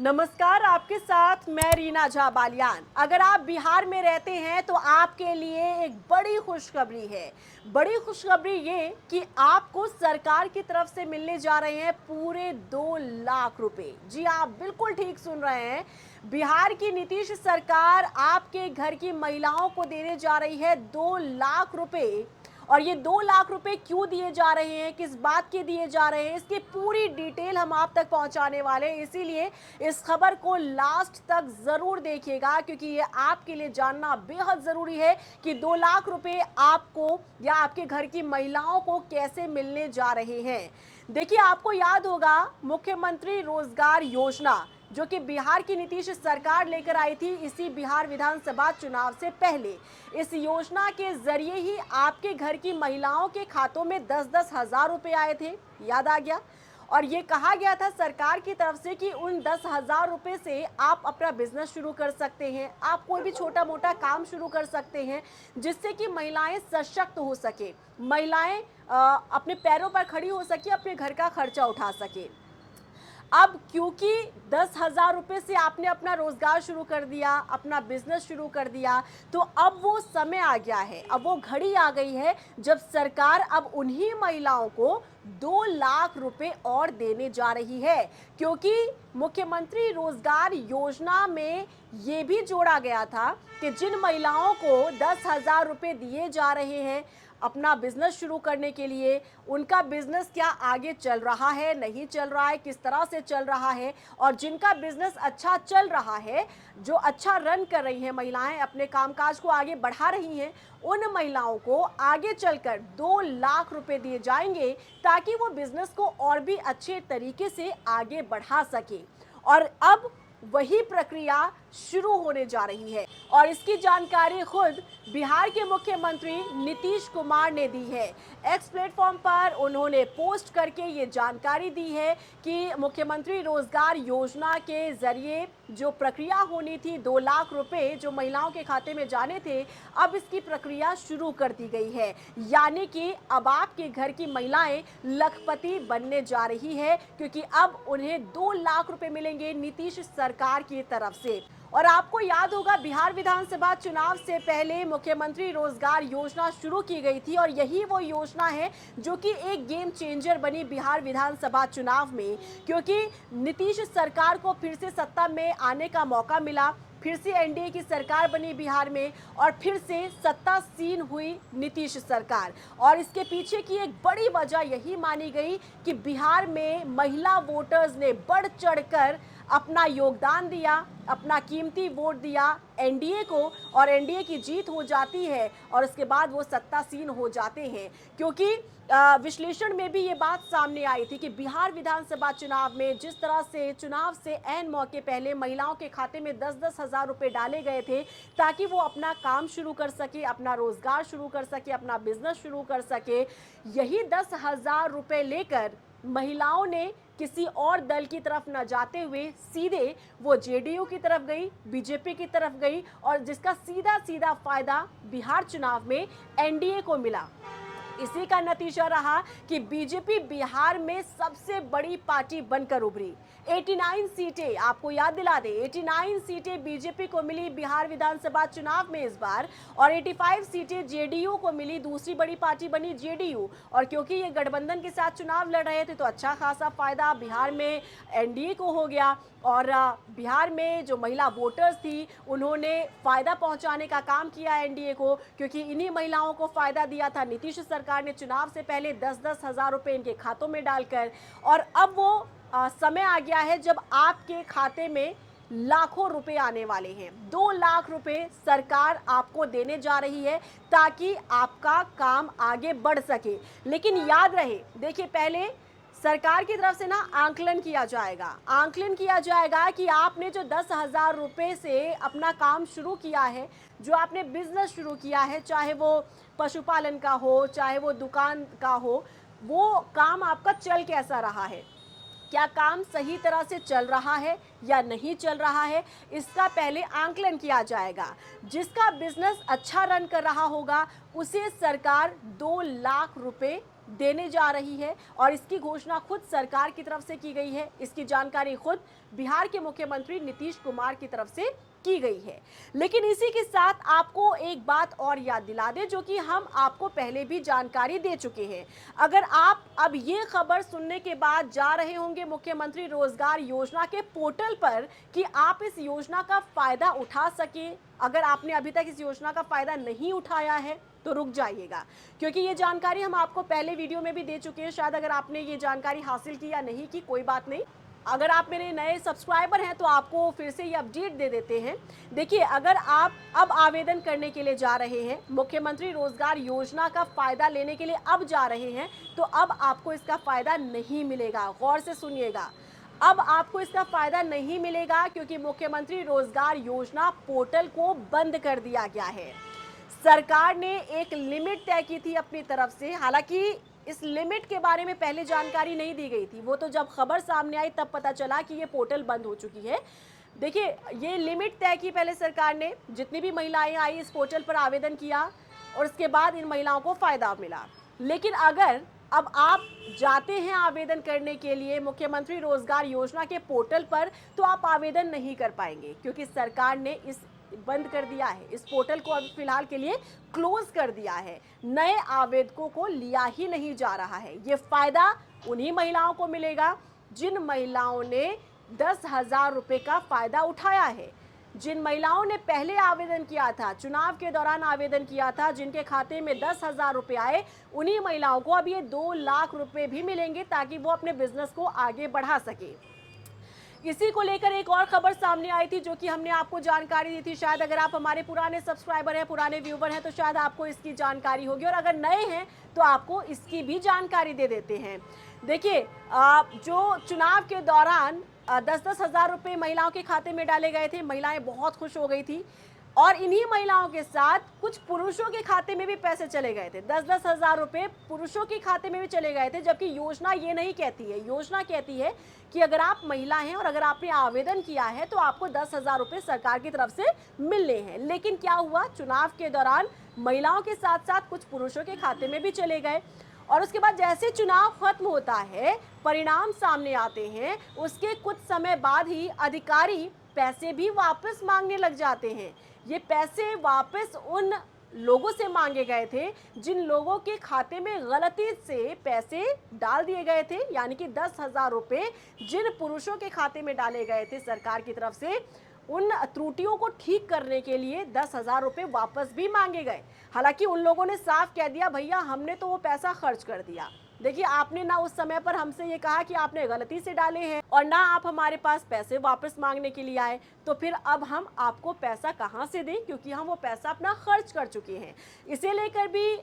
नमस्कार, आपके साथ मैं रीना झा बालियान। अगर आप बिहार में रहते हैं तो आपके लिए एक बड़ी खुशखबरी है। बड़ी खुशखबरी ये कि आपको सरकार की तरफ से मिलने जा रहे हैं पूरे 2 लाख रुपए। जी, आप बिल्कुल ठीक सुन रहे हैं। बिहार की नीतीश सरकार आपके घर की महिलाओं को देने जा रही है 2 लाख रुपए। और ये 2 लाख रुपए क्यों दिए जा रहे हैं, किस बात के दिए जा रहे हैं, इसकी पूरी डिटेल हम आप तक पहुंचाने वाले हैं। इसीलिए इस खबर को लास्ट तक जरूर देखिएगा, क्योंकि ये आपके लिए जानना बेहद जरूरी है कि 2 लाख रुपए आपको या आपके घर की महिलाओं को कैसे मिलने जा रहे हैं। देखिए, आपको याद होगा मुख्यमंत्री रोजगार योजना, जो कि बिहार की नीतीश सरकार लेकर आई थी इसी बिहार विधानसभा चुनाव से पहले। इस योजना के जरिए ही आपके घर की महिलाओं के खातों में 10-10 हजार रुपए आए थे, याद आ गया। और ये कहा गया था सरकार की तरफ से कि उन 10 हजार रुपए से आप अपना बिजनेस शुरू कर सकते हैं, आप कोई भी छोटा मोटा काम शुरू कर सकते हैं, जिससे कि महिलाएं सशक्त हो सके, महिलाएं अपने पैरों पर खड़ी हो सके, अपने घर का खर्चा उठा सके। अब क्योंकि 10 हजार रुपए से आपने अपना रोजगार शुरू कर दिया, अपना बिजनेस शुरू कर दिया, तो अब वो समय आ गया है, अब वो घड़ी आ गई है जब सरकार अब उन्हीं महिलाओं को 2 लाख रुपए और देने जा रही है। क्योंकि मुख्यमंत्री रोजगार योजना में ये भी जोड़ा गया था कि जिन महिलाओं को 10 हजार रुपए दिए जा रहे हैं अपना बिजनेस शुरू करने के लिए, उनका बिजनेस क्या आगे चल रहा है, नहीं चल रहा है, किस तरह से चल रहा है, और जिनका बिजनेस अच्छा चल रहा है, जो अच्छा रन कर रही हैं महिलाएं, अपने कामकाज को आगे बढ़ा रही हैं, उन महिलाओं को आगे चलकर 2 लाख रुपए दिए जाएंगे ताकि वो बिजनेस को और भी अच्छे तरीके से आगे बढ़ा सके। और अब वही प्रक्रिया शुरू होने जा रही है और इसकी जानकारी खुद बिहार के मुख्यमंत्री नीतीश कुमार ने दी है। एक्स प्लेटफॉर्म पर उन्होंने पोस्ट करके ये जानकारी दी है कि मुख्यमंत्री रोजगार योजना के जरिए जो प्रक्रिया होनी थी, 2 लाख रुपए जो महिलाओं के खाते में जाने थे, अब इसकी प्रक्रिया शुरू कर दी गई है। यानी कि अब आपके घर की महिलाएं लखपति बनने जा रही है, क्योंकि अब उन्हें 2 लाख रुपए मिलेंगे नीतीश सरकार की तरफ से। और आपको याद होगा बिहार विधानसभा चुनाव से पहले मुख्यमंत्री रोजगार योजना शुरू की गई थी, और यही वो योजना है जो कि एक गेम चेंजर बनी बिहार विधानसभा चुनाव में, क्योंकि नीतीश सरकार को फिर से सत्ता में आने का मौका मिला, फिर से एनडीए की सरकार बनी बिहार में, और फिर से सत्तासीन हुई नीतीश सरकार। और इसके पीछे की एक बड़ी वजह यही मानी गई कि बिहार में महिला वोटर्स ने बढ़ चढ़कर अपना योगदान दिया, अपना कीमती वोट दिया एनडीए को, और एनडीए की जीत हो जाती है और उसके बाद वो सत्तासीन हो जाते हैं। क्योंकि विश्लेषण में भी ये बात सामने आई थी कि बिहार विधानसभा चुनाव में जिस तरह से चुनाव से ऐन मौके पहले महिलाओं के खाते में 10-10 हजार रुपए डाले गए थे ताकि वो अपना काम शुरू कर सके, अपना रोजगार शुरू कर सके, अपना बिजनेस शुरू कर सके। यही 10 हजार रुपए लेकर महिलाओं ने किसी और दल की तरफ न जाते हुए सीधे वो जेडीयू की तरफ गई, बीजेपी की तरफ गई, और जिसका सीधा सीधा फायदा बिहार चुनाव में एनडीए को मिला। इसी का नतीजा रहा कि बीजेपी बिहार में सबसे बड़ी पार्टी बनकर उभरी। 89 सीटें, आपको याद दिला दे, 89 सीटें बीजेपी को मिली बिहार विधानसभा चुनाव में इस बार, और 85 सीटें जेडीयू को मिली, दूसरी बड़ी पार्टी बनी जेडीयू। और क्योंकि ये गठबंधन के साथ चुनाव लड़ रहे थे तो अच्छा खासा फायदा बिहार में एनडीए को हो गया। और बिहार में जो महिला वोटर्स थी उन्होंने फायदा पहुंचाने का काम किया एनडीए को, क्योंकि इन्हीं महिलाओं को फायदा दिया था नीतीश सरकार ने चुनाव से पहले 10-10 हजार रुपए इनके खातों में डालकर। और अब वो समय आ गया है जब आपके खाते में लाखों रुपए आने वाले हैं। 2 लाख रुपए सरकार आपको देने जा रही है ताकि आपका काम आगे बढ़ सके। लेकिन याद रहे, देखिए, पहले सरकार की तरफ से ना आंकलन किया जाएगा कि आपने जो 10 हजार रुपए से अपना काम शुरू किया है, जो आपने बिजनेस शुरू किया है, चाहे वो पशुपालन का हो, चाहे वो दुकान का हो, वो काम आपका चल कैसा रहा है, क्या काम सही तरह से चल रहा है या नहीं चल रहा है, इसका पहले आंकलन किया जाएगा। जिसका बिजनेस अच्छा रन कर रहा होगा उसे सरकार 2 लाख रुपए देने जा रही है और इसकी घोषणा खुद सरकार की तरफ से की गई है। इसकी जानकारी खुद बिहार के मुख्यमंत्री नीतीश कुमार की तरफ से की गई है। लेकिन इसी के साथ आपको एक बात और याद दिला दें, जो कि हम आपको पहले भी जानकारी दे चुके हैं। अगर आप अब ये खबर सुनने के बाद जा रहे होंगे मुख्यमंत्री रोजगार योजना के पोर्टल पर कि आप इस योजना का फायदा उठा सके, अगर आपने अभी तक इस योजना का फायदा नहीं उठाया है तो रुक जाइएगा, क्योंकि ये जानकारी हम आपको पहले वीडियो में भी दे चुके हैं। शायद अगर आपने ये जानकारी हासिल की या नहीं की, कोई बात नहीं, अगर आप मेरे नए सब्सक्राइबर हैं तो आपको फिर से ये अपडेट दे देते हैं। देखिए, अगर आप अब आवेदन करने के लिए जा रहे हैं, मुख्यमंत्री रोजगार योजना का फायदा लेने के लिए अब जा रहे हैं, तो अब आपको इसका फायदा नहीं मिलेगा। गौर से सुनिएगा, अब आपको इसका फायदा नहीं मिलेगा, क्योंकि मुख्यमंत्री रोजगार योजना पोर्टल को बंद कर दिया गया है। सरकार ने एक लिमिट तय की थी अपनी तरफ से, हालांकि इस लिमिट के बारे में पहले जानकारी नहीं दी गई थी, वो तो जब खबर सामने आई तब पता चला कि ये पोर्टल बंद हो चुकी है। देखिए, ये लिमिट तय की पहले सरकार ने, जितनी भी महिलाएं आई इस पोर्टल पर आवेदन किया और उसके बाद इन महिलाओं को फायदा मिला। लेकिन अगर अब आप जाते हैं आवेदन करने के लिए मुख्यमंत्री रोजगार योजना के पोर्टल पर, तो आप आवेदन नहीं कर पाएंगे, क्योंकि सरकार ने इस बंद कर दिया है, इस पोर्टल को अब फिलहाल के लिए क्लोज कर दिया है। नए आवेदकों को लिया ही नहीं जा रहा है। ये फायदा उन्हीं महिलाओं को मिलेगा जिन महिलाओं ने 10,000 रुपये का फायदा उठाया है। जिन महिलाओं ने पहले आवेदन किया था, चुनाव के दौरान आवेदन किया था, जिनके खाते में 10,000 रुपये आए, उन्हीं महिलाओं को अब ये 2 लाख रुपए भी मिलेंगे, ताकि वो अपने बिजनेस को आगे बढ़ा सके। इसी को लेकर एक और खबर सामने आई थी, जो कि हमने आपको जानकारी दी थी। शायद अगर आप हमारे पुराने सब्सक्राइबर हैं, पुराने व्यूवर हैं, तो शायद आपको इसकी जानकारी होगी, और अगर नए हैं तो आपको इसकी भी जानकारी दे देते हैं। देखिए, जो चुनाव के दौरान 10-10 हज़ार रुपये महिलाओं के खाते में डाले गए थे, महिलाएं बहुत खुश हो गई थी, और इन्हीं महिलाओं के साथ कुछ पुरुषों के खाते में भी पैसे चले गए थे। 10-10 हज़ार रुपये पुरुषों के खाते में भी चले गए थे, जबकि योजना ये नहीं कहती है। योजना कहती है कि अगर आप महिला हैं और अगर आपने आवेदन किया है तो आपको 10,000 रुपये सरकार की तरफ से मिलने हैं। लेकिन क्या हुआ, चुनाव के दौरान महिलाओं के साथ साथ कुछ पुरुषों के खाते में भी चले गए, और उसके बाद जैसे चुनाव खत्म होता है, परिणाम सामने आते हैं, उसके कुछ समय बाद ही अधिकारी पैसे भी वापस मांगने लग जाते हैं। ये पैसे वापस उन लोगों से मांगे गए थे जिन लोगों के खाते में गलती से पैसे डाल दिए गए थे, यानी कि 10,000 रुपये जिन पुरुषों के खाते में डाले गए थे सरकार की तरफ से, उन त्रुटियों को ठीक करने के लिए 10,000 रुपये वापस भी मांगे गए। हालांकि उन लोगों ने साफ कह दिया, भैया हमने तो वो पैसा खर्च कर दिया। देखिए, आपने ना उस समय पर हमसे ये कहा कि आपने गलती से डाले हैं, और ना आप हमारे पास पैसे वापस मांगने के लिए आए, तो फिर अब हम आपको पैसा कहाँ से दें, क्योंकि हम वो पैसा अपना खर्च कर चुके हैं। इसे लेकर भी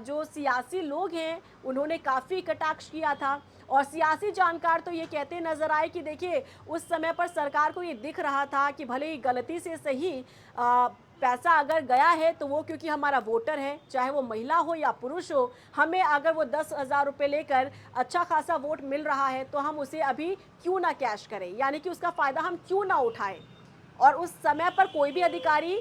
जो सियासी लोग हैं उन्होंने काफ़ी कटाक्ष किया था, और सियासी जानकार तो ये कहते नजर आए कि देखिए, उस समय पर सरकार को ये दिख रहा था कि भले ही गलती से सही पैसा अगर गया है तो वो, क्योंकि हमारा वोटर है, चाहे वो महिला हो या पुरुष हो, हमें अगर वो 10,000 रुपये लेकर अच्छा खासा वोट मिल रहा है तो हम उसे अभी क्यों ना कैश करें, यानी कि उसका फ़ायदा हम क्यों ना उठाएं। और उस समय पर कोई भी अधिकारी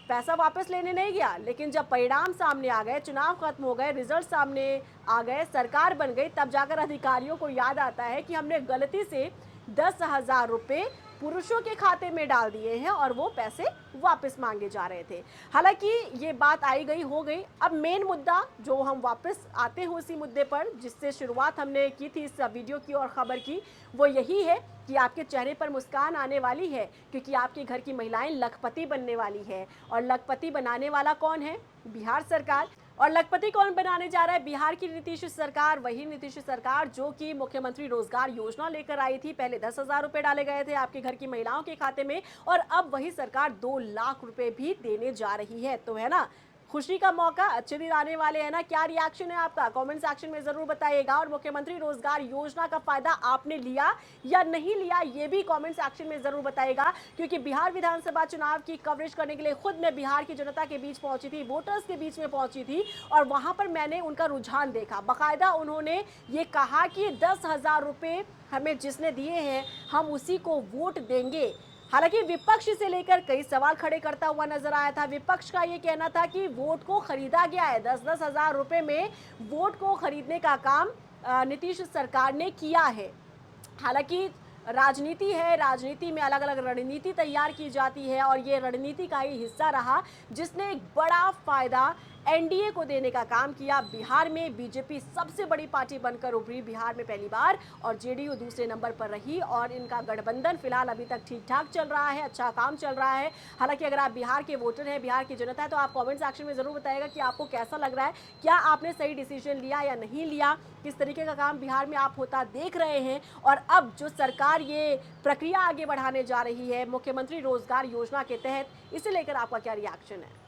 पैसा वापस लेने नहीं गया। लेकिन जब परिणाम सामने आ गए, चुनाव खत्म हो गए, रिजल्ट सामने आ गए, सरकार बन गई, तब जाकर अधिकारियों को याद आता है कि हमने गलती से 10,000 रुपये पुरुषों के खाते में डाल दिए हैं और वो पैसे वापस मांगे जा रहे थे। हालांकि ये बात आई गई हो गई। अब मेन मुद्दा, जो हम वापस आते हैं उसी मुद्दे पर जिससे शुरुआत हमने की थी इस वीडियो की और ख़बर की, वो यही है कि आपके चेहरे पर मुस्कान आने वाली है, क्योंकि आपके घर की महिलाएं लखपति बनने वाली है। और लखपति बनाने वाला कौन है? बिहार सरकार। और लखपति कौन बनाने जा रहा है? बिहार की नीतीश सरकार, वही नीतीश सरकार जो कि मुख्यमंत्री रोजगार योजना लेकर आई थी। पहले 10,000 रुपये डाले गए थे आपके घर की महिलाओं के खाते में, और अब वही सरकार 2 लाख रुपए भी देने जा रही है। तो है ना, खुशी का मौका, अच्छे दिन आने वाले हैं ना। क्या रिएक्शन है आपका? कमेंट सेक्शन में जरूर बताइएगा। और मुख्यमंत्री रोजगार योजना का फायदा आपने लिया या नहीं लिया, ये भी कमेंट सेक्शन में जरूर बताइएगा, क्योंकि बिहार विधानसभा चुनाव की कवरेज करने के लिए खुद मैं बिहार की जनता के बीच पहुंची थी, वोटर्स के बीच में पहुंची थी, और वहां पर मैंने उनका रुझान देखा। बाकायदा उन्होंने ये कहा कि 10,000 रुपये हमें जिसने दिए हैं हम उसी को वोट देंगे। हालांकि विपक्ष इसे लेकर कई सवाल खड़े करता हुआ नजर आया था। विपक्ष का ये कहना था कि वोट को खरीदा गया है, 10-10 हजार रुपए में वोट को खरीदने का काम नीतीश सरकार ने किया है। हालांकि राजनीति है, राजनीति में अलग अलग रणनीति तैयार की जाती है और ये रणनीति का ही हिस्सा रहा जिसने एक बड़ा फायदा एनडीए को देने का काम किया। बिहार में बीजेपी सबसे बड़ी पार्टी बनकर उभरी बिहार में पहली बार और जेडीयू दूसरे नंबर पर रही और इनका गठबंधन फिलहाल अभी तक ठीक ठाक चल रहा है, अच्छा काम चल रहा है। हालांकि अगर आप बिहार के वोटर हैं, बिहार की जनता है, तो आप कमेंट सेक्शन में जरूर बताइएगा कि आपको कैसा लग रहा है, क्या आपने सही डिसीजन लिया या नहीं लिया, किस तरीके का काम बिहार में आप होता देख रहे हैं। और अब जो सरकार ये प्रक्रिया आगे बढ़ाने जा रही है मुख्यमंत्री रोजगार योजना के तहत, इसे लेकर आपका क्या रिएक्शन है?